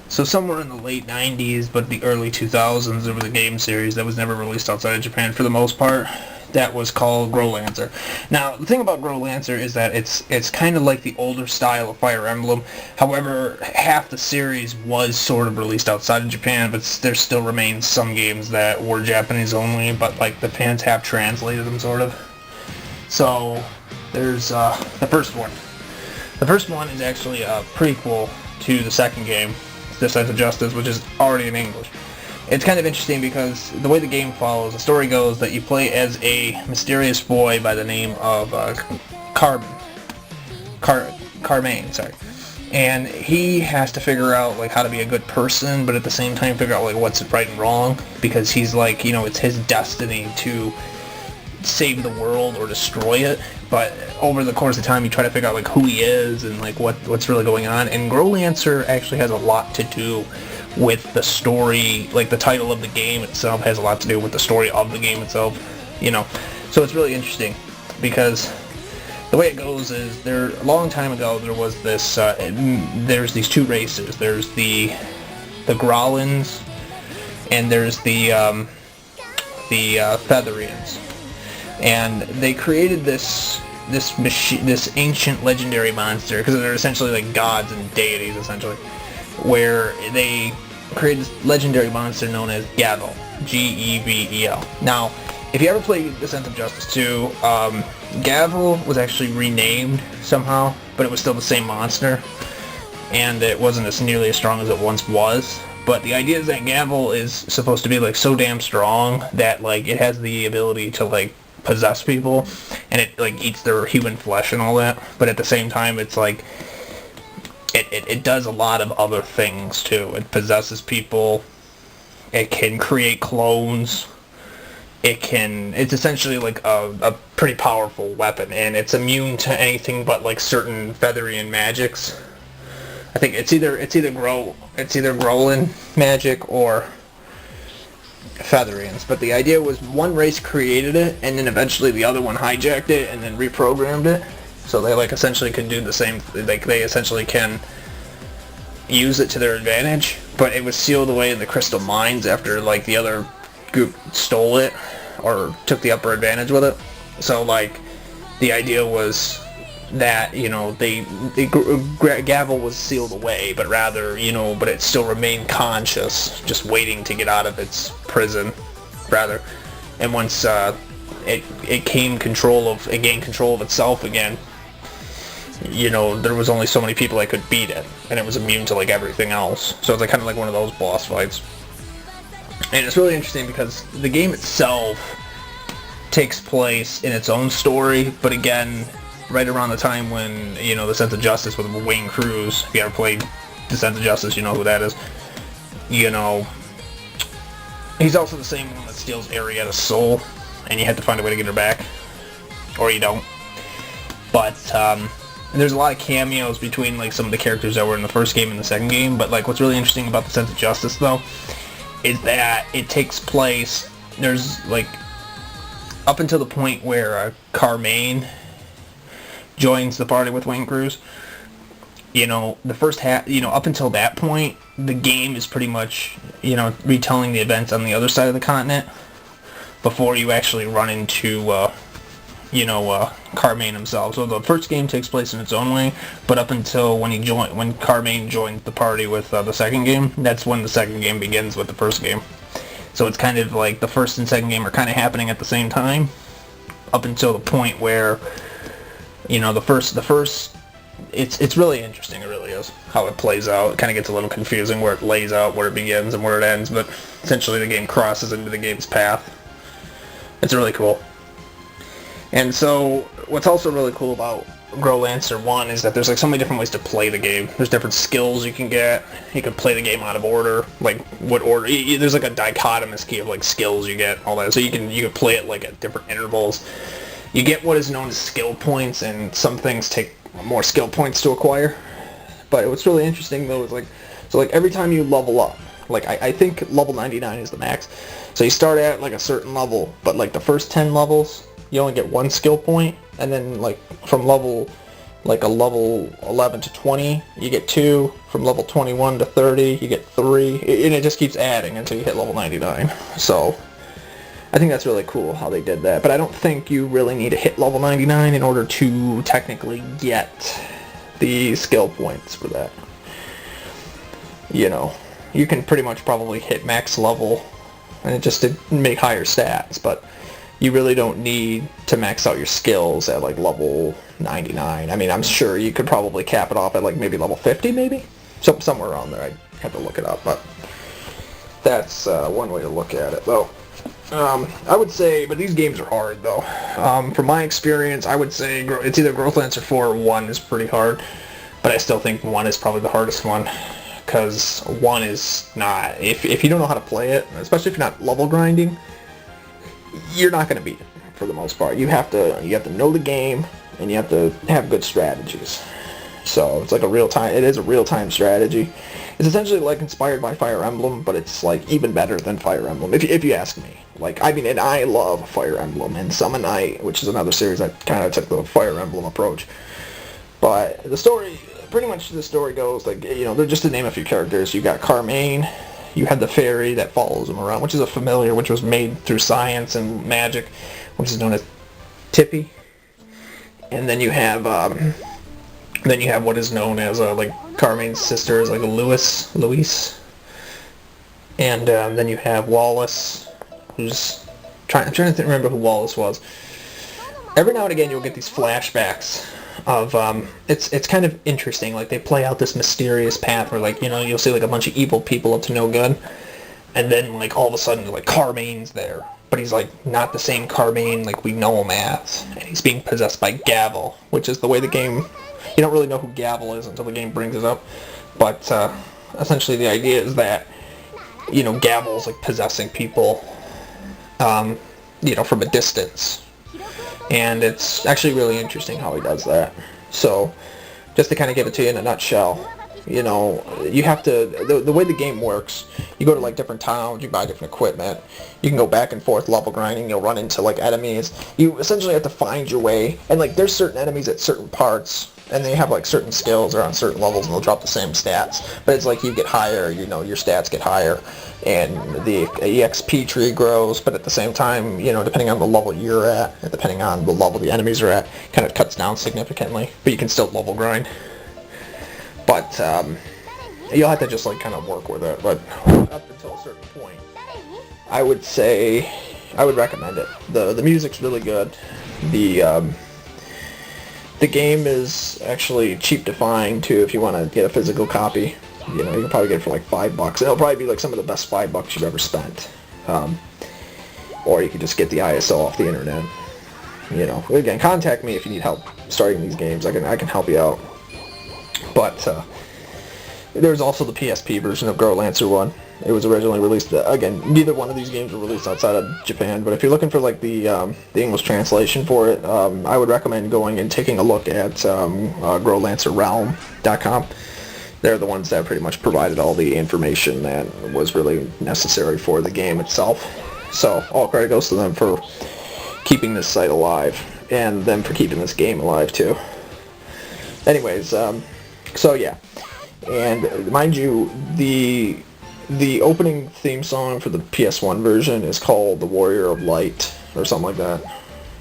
So somewhere in the late 90s, but the early 2000s, there was a game series that was never released outside of Japan for the most part. That was called Growlanser. Now, the thing about Growlanser is that it's kind of like the older style of Fire Emblem. However, half the series was sort of released outside of Japan, but there still remains some games that were Japanese only, but like the fans have translated them sort of. So there's the first one. The first one is actually a prequel to the second game, Sense of Justice, which is already in English. It's kind of interesting because the way the game follows, the story goes that you play as a mysterious boy by the name of Carmaine, sorry. And he has to figure out like how to be a good person, but at the same time figure out like what's right and wrong, because he's like, you know, it's his destiny to save the world or destroy it. But over the course of time, you try to figure out like who he is and like what's really going on. And Growlanser actually has a lot to do with the story. Like the title of the game itself has a lot to do with the story of the game itself, you know. So it's really interesting because the way it goes is a long time ago there was this there's these two races. There's the Growlins and there's the Featherians. And they created this ancient legendary monster, because they're essentially like gods and deities essentially, where they created this legendary monster known as Gavel, G-E-V-E-L. Now, if you ever played The Sense of Justice 2, Gavel was actually renamed somehow, but it was still the same monster, and it wasn't as nearly as strong as it once was. But the idea is that Gavel is supposed to be like so damn strong that like it has the ability to like possess people, and it like eats their human flesh and all that, but at the same time it's like it does a lot of other things too. It possesses people, it can create clones, it's essentially like a pretty powerful weapon, and it's immune to anything but like certain Featherian magics. I think it's either Growlin magic or Featherians, but the idea was one race created it, and then eventually the other one hijacked it and then reprogrammed it, so they like essentially can do the same. Like they essentially can use it to their advantage, but it was sealed away in the crystal mines after like the other group stole it or took the upper advantage with it. So like the idea was that, you know, Gavel was sealed away, but rather, you know, but it still remained conscious, just waiting to get out of its prison, rather. And once it gained control of itself again, you know, there was only so many people that could beat it, and it was immune to like everything else. So it's like kind of like one of those boss fights. And it's really interesting because the game itself takes place in its own story, but again, right around the time when, you know, The Sense of Justice with Wayne Cruz, if you ever played The Sense of Justice, you know who that is. You know, he's also the same one that steals Arietta's soul, and you have to find a way to get her back, or you don't. But there's a lot of cameos between like some of the characters that were in the first game and the second game. But like what's really interesting about The Sense of Justice though is that it takes place, there's like up until the point where Carmaine joins the party with Wayne Cruz. You know, the first half, you know, up until that point, the game is pretty much, you know, retelling the events on the other side of the continent before you actually run into, you know, Carmaine himself. So the first game takes place in its own way, but up until when Carmaine joined the party with the second game, that's when the second game begins with the first game. So it's kind of like the first and second game are kind of happening at the same time, up until the point where, you know, the first, it's really interesting, it really is, how it plays out. It kind of gets a little confusing where it lays out, where it begins and where it ends, but essentially the game crosses into the game's path. It's really cool. And so, what's also really cool about Growlanser 1 is that there's like so many different ways to play the game. There's different skills you can get. You can play the game out of order, like what order. There's like a dichotomous key of like skills you get, all that. So you can play it like at different intervals. You get what is known as skill points, and some things take more skill points to acquire. But what's really interesting though is like, so like every time you level up, like I think level 99 is the max. So you start at like a certain level, but like the first 10 levels, you only get one skill point, and then like from level like a level 11 to 20, you get 2. From level 21 to 30, you get 3. And it just keeps adding until you hit level 99. So I think that's really cool how they did that. But I don't think you really need to hit level 99 in order to technically get the skill points for that. You know, you can pretty much probably hit max level and just to make higher stats, but you really don't need to max out your skills at like level 99. I mean, I'm sure you could probably cap it off at like maybe level 50, maybe? Somewhere around there. I'd have to look it up, but that's one way to look at it, though. I would say, but these games are hard, though. From my experience, I would say it's either Growlanser 4 or 1 is pretty hard, but I still think 1 is probably the hardest one, because 1 is not, if you don't know how to play it, especially if you're not level grinding, you're not going to beat it, for the most part. You have to know the game, and you have to have good strategies. So it's like it is a real-time strategy. It's essentially like inspired by Fire Emblem, but it's like even better than Fire Emblem, if you ask me. Like, I mean, and I love Fire Emblem, and Summon Night, which is another series that kind of took the Fire Emblem approach. But the story, pretty much the story goes, like, you know, they're just to name a few characters. You got Carmine, you had the fairy that follows him around, which is a familiar, which was made through science and magic, which is known as Tippy. And then you have what is known as like Carmine's sister is like Louise, and then you have Wallace, who's I'm trying to remember who Wallace was. Every now and again you'll get these flashbacks of it's kind of interesting. Like, they play out this mysterious path where, like, you know, you'll see like a bunch of evil people up to no good, and then like all of a sudden like Carmine's there, but he's like not the same Carmine like we know him as, and he's being possessed by Gavel, which is the way the game. You don't really know who Gavel is until the game brings it up, but essentially the idea is that, you know, Gavel's like possessing people, you know, from a distance, and it's actually really interesting how he does that. So, just to kind of give it to you in a nutshell, you know, you have to, the way the game works, you go to like different towns, you buy different equipment, you can go back and forth level grinding, you'll run into like enemies, you essentially have to find your way, and like there's certain enemies at certain parts, and they have like certain skills or on certain levels, and they'll drop the same stats, but it's like you get higher, you know, your stats get higher, and the EXP tree grows, but at the same time, you know, depending on the level you're at, and depending on the level the enemies are at, kind of cuts down significantly, but you can still level grind. But you'll have to just like kind of work with it, but up until a certain point, I would say, I would recommend it. The music's really good. The game is actually cheap to find too if you want to get a physical copy. You know, you can probably get it for like $5. It'll probably be like some of the best $5 you've ever spent. Or you could just get the ISO off the internet. You know, again, contact me if you need help starting these games. I can help you out. But there's also the PSP version of Growlanser 1. It was originally released, again, neither one of these games were released outside of Japan, but if you're looking for like the English translation for it, I would recommend going and taking a look at GrowlancerRealm.com. They're the ones that pretty much provided all the information that was really necessary for the game itself. So all credit goes to them for keeping this site alive, and them for keeping this game alive too. Anyways, so yeah, and mind you, the opening theme song for the PS1 version is called The Warrior of Light, or something like that.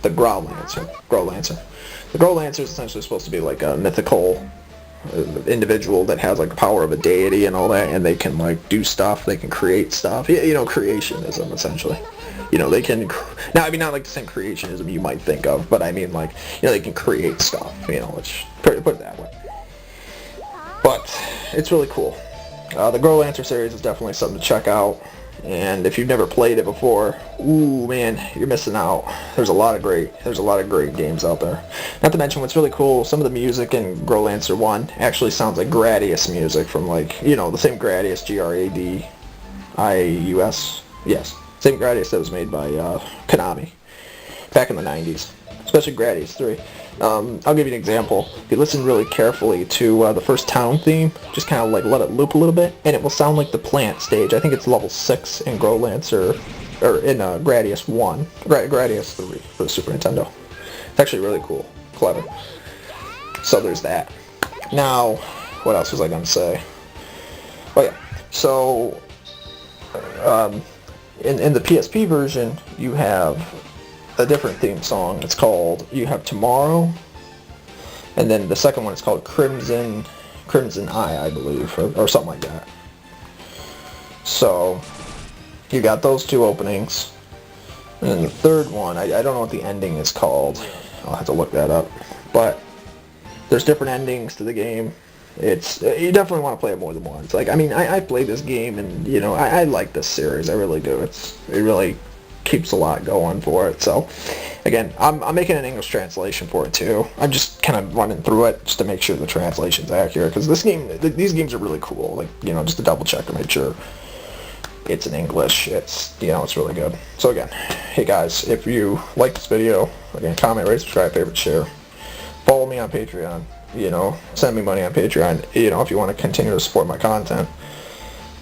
The Growlanser. The Growlanser is essentially supposed to be like a mythical individual that has like the power of a deity and all that, and they can like do stuff, they can create stuff, you know, creationism essentially. You know, they can, now I mean not like the same creationism you might think of, but I mean like, you know, they can create stuff, you know, let's put it that way. But it's really cool. The Growlancer series is definitely something to check out, and if you've never played it before, ooh man, you're missing out. There's a lot of great games out there. Not to mention what's really cool, some of the music in Growlancer 1 actually sounds like Gradius music from like, you know, the same Gradius, Gradius, yes, same Gradius that was made by Konami back in the 90s, especially Gradius 3. I'll give you an example. If you listen really carefully to the first town theme, just kind of like let it loop a little bit, and it will sound like the plant stage. I think it's level 6 in Growlancer, or in Gradius 1, Gradius 3 for the Super Nintendo. It's actually really cool, clever. So there's that. Now, what else was I going to say? Oh yeah, so in the PSP version, you have a different theme song. It's called, you have Tomorrow, and then the second one is called Crimson Eye, I believe, or something like that. So you got those two openings, and then the third one, I don't know what the ending is called. I'll have to look that up. But there's different endings to the game. You definitely want to play it more than once. Like, I mean, I played this game, and you know, I like this series. I really do. It really keeps a lot going for it. So again, I'm making an English translation for it too. I'm just kind of running through it just to make sure the translation's accurate, because these games are really cool. Like, you know, just to double check to make sure it's in English. It's really good. So again, hey guys, if you like this video, again, comment, rate, subscribe, favorite, share. Follow me on Patreon. You know, send me money on Patreon, you know, if you want to continue to support my content.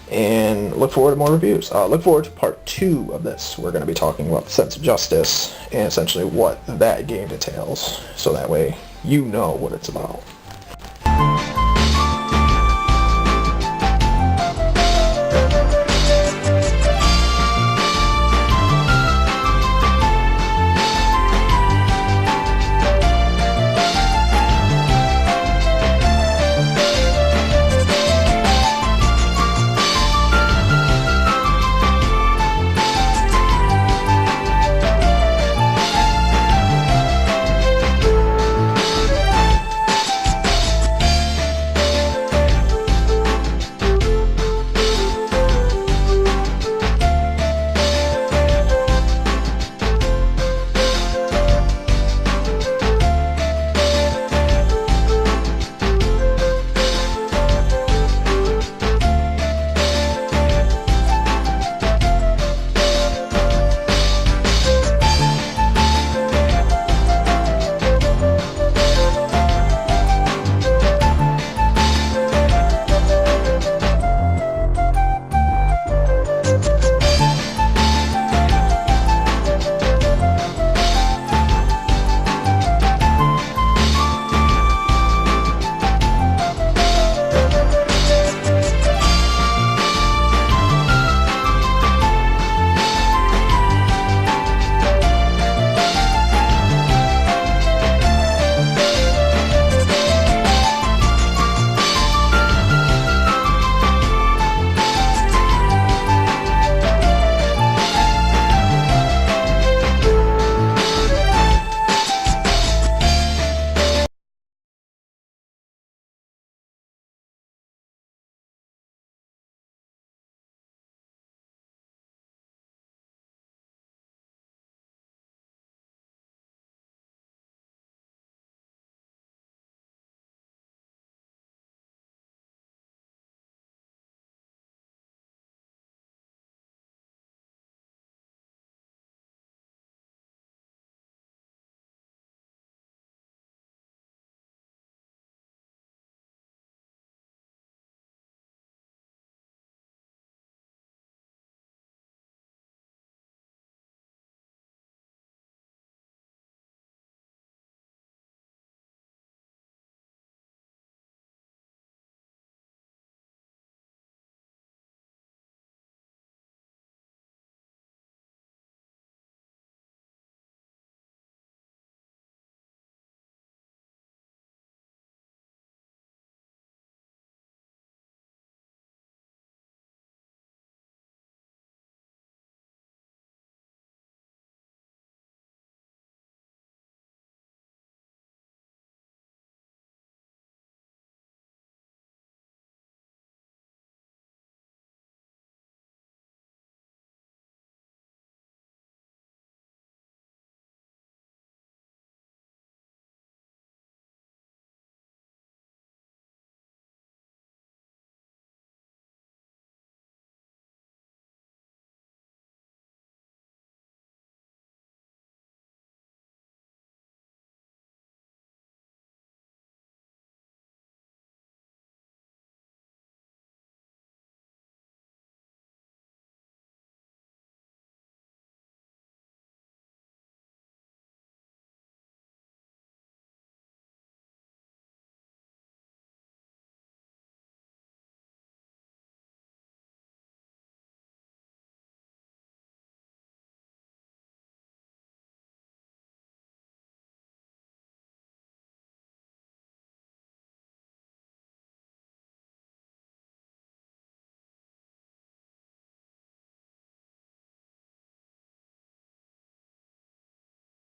And look forward to more reviews. Look forward to part 2 of this. We're going to be talking about the sense of justice and essentially what that game entails, so that way you know what it's about.